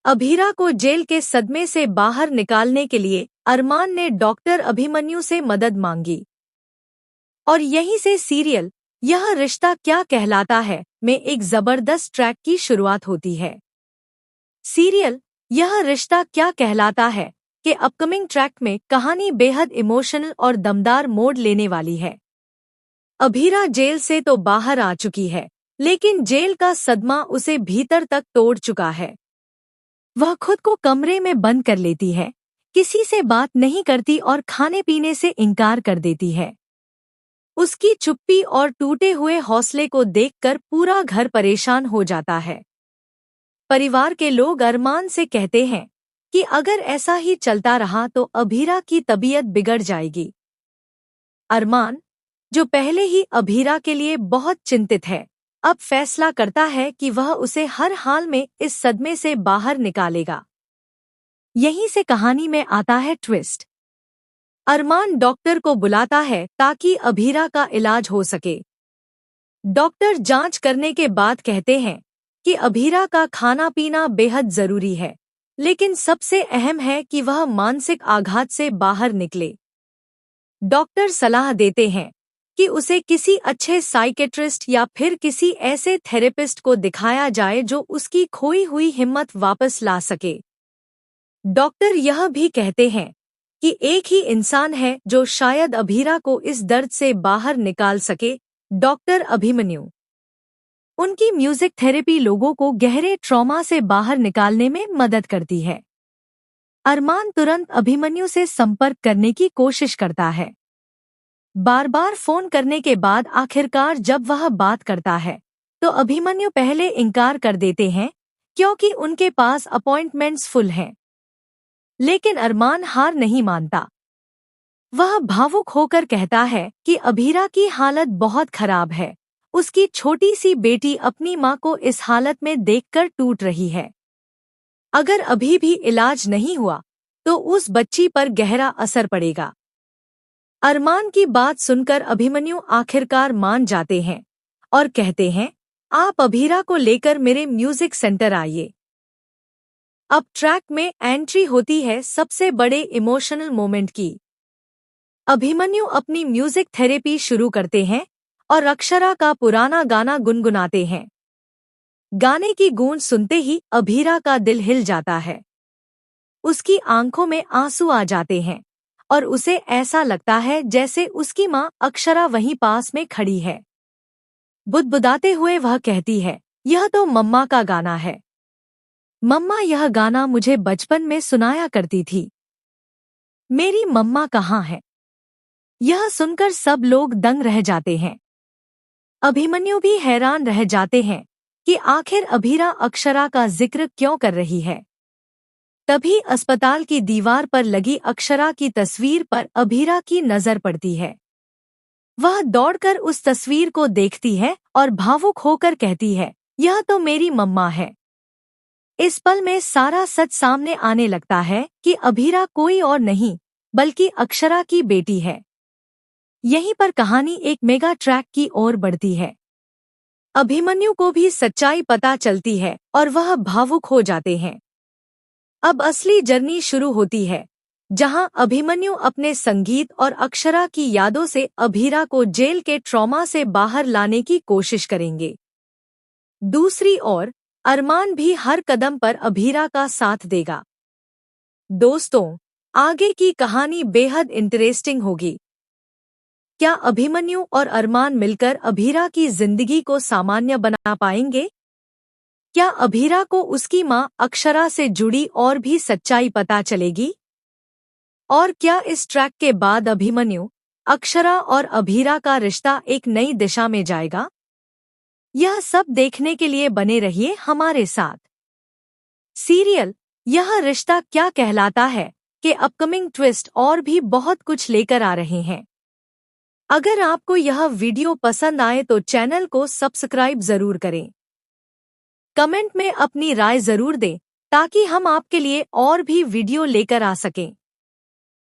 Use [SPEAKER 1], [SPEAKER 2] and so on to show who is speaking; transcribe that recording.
[SPEAKER 1] अभीरा को जेल के सदमे से बाहर निकालने के लिए अरमान ने डॉक्टर अभिमन्यु से मदद मांगी। और यहीं से सीरियल यह रिश्ता क्या कहलाता है में एक जबरदस्त ट्रैक की शुरुआत होती है। सीरियल यह रिश्ता क्या कहलाता है कि अपकमिंग ट्रैक में कहानी बेहद इमोशनल और दमदार मोड़ लेने वाली है। अभीरा जेल से तो बाहर आ चुकी है, लेकिन जेल का सदमा उसे भीतर तक तोड़ चुका है। वह खुद को कमरे में बंद कर लेती है, किसी से बात नहीं करती और खाने पीने से इनकार कर देती है। उसकी चुप्पी और टूटे हुए हौसले को देखकर पूरा घर परेशान हो जाता है। परिवार के लोग अरमान से कहते हैं कि अगर ऐसा ही चलता रहा तो अभीरा की तबीयत बिगड़ जाएगी। अरमान, जो पहले ही अभीरा के लिए बहुत चिंतित है, अब फैसला करता है कि वह उसे हर हाल में इस सदमे से बाहर निकालेगा। यहीं से कहानी में आता है ट्विस्ट। अरमान डॉक्टर को बुलाता है ताकि अभीरा का इलाज हो सके। डॉक्टर जांच करने के बाद कहते हैं कि अभीरा का खाना पीना बेहद जरूरी है, लेकिन सबसे अहम है कि वह मानसिक आघात से बाहर निकले। डॉक्टर सलाह देते हैं कि उसे किसी अच्छे साइकेट्रिस्ट या फिर किसी ऐसे थेरेपिस्ट को दिखाया जाए जो उसकी खोई हुई हिम्मत वापस ला सके। डॉक्टर यह भी कहते हैं कि एक ही इंसान है जो शायद अभीरा को इस दर्द से बाहर निकाल सके, डॉक्टर अभिमन्यु। उनकी म्यूजिक थेरेपी लोगों को गहरे ट्रॉमा से बाहर निकालने में मदद करती है। अरमान तुरंत अभिमन्यु से संपर्क करने की कोशिश करता है। बार बार फोन करने के बाद आखिरकार जब वह बात करता है तो अभिमन्यु पहले इनकार कर देते हैं क्योंकि उनके पास अपॉइंटमेंट्स फुल हैं। लेकिन अरमान हार नहीं मानता। वह भावुक होकर कहता है कि अभीरा की हालत बहुत खराब है। उसकी छोटी सी बेटी अपनी माँ को इस हालत में देखकर टूट रही है। अगर अभी भी इलाज नहीं हुआ तो उस बच्ची पर गहरा असर पड़ेगा। अरमान की बात सुनकर अभिमन्यु आखिरकार मान जाते हैं और कहते हैं, आप अभीरा को लेकर मेरे म्यूजिक सेंटर आइए। अब ट्रैक में एंट्री होती है सबसे बड़े इमोशनल मोमेंट की। अभिमन्यु अपनी म्यूजिक थेरेपी शुरू करते हैं और अक्षरा का पुराना गाना गुनगुनाते हैं। गाने की गूंज सुनते ही अभीरा का दिल हिल जाता है। उसकी आंखों में आंसू आ जाते हैं और उसे ऐसा लगता है जैसे उसकी माँ अक्षरा वहीं पास में खड़ी है। बुदबुदाते हुए वह कहती है, यह तो मम्मा का गाना है। मम्मा, यह गाना मुझे बचपन में सुनाया करती थी। मेरी मम्मा कहाँ है? यह सुनकर सब लोग दंग रह जाते हैं। अभिमन्यु भी हैरान रह जाते हैं कि आखिर अभीरा अक्षरा का जिक्र क्यों कर रही है। तभी अस्पताल की दीवार पर लगी अक्षरा की तस्वीर पर अभीरा की नजर पड़ती है। वह दौड़कर उस तस्वीर को देखती है और भावुक होकर कहती है, यह तो मेरी मम्मा है। इस पल में सारा सच सामने आने लगता है कि अभीरा कोई और नहीं बल्कि अक्षरा की बेटी है। यहीं पर कहानी एक मेगा ट्रैक की ओर बढ़ती है। अभिमन्यु को भी सच्चाई पता चलती है और वह भावुक हो जाते हैं। अब असली जर्नी शुरू होती है, जहां अभिमन्यु अपने संगीत और अक्षरा की यादों से अभीरा को जेल के ट्रॉमा से बाहर लाने की कोशिश करेंगे। दूसरी ओर अरमान भी हर कदम पर अभीरा का साथ देगा। दोस्तों, आगे की कहानी बेहद इंटरेस्टिंग होगी। क्या अभिमन्यु और अरमान मिलकर अभीरा की जिंदगी को सामान्य बना पाएंगे? क्या अभीरा को उसकी मां अक्षरा से जुड़ी और भी सच्चाई पता चलेगी? और क्या इस ट्रैक के बाद अभिमन्यु, अक्षरा और अभीरा का रिश्ता एक नई दिशा में जाएगा? यह सब देखने के लिए बने रहिए हमारे साथ। सीरियल यह रिश्ता क्या कहलाता है कि अपकमिंग ट्विस्ट और भी बहुत कुछ लेकर आ रहे हैं। अगर आपको यह वीडियो पसंद आए तो चैनल को सब्सक्राइब जरूर करें। कमेंट में अपनी राय जरूर दें ताकि हम आपके लिए और भी वीडियो लेकर आ सकें।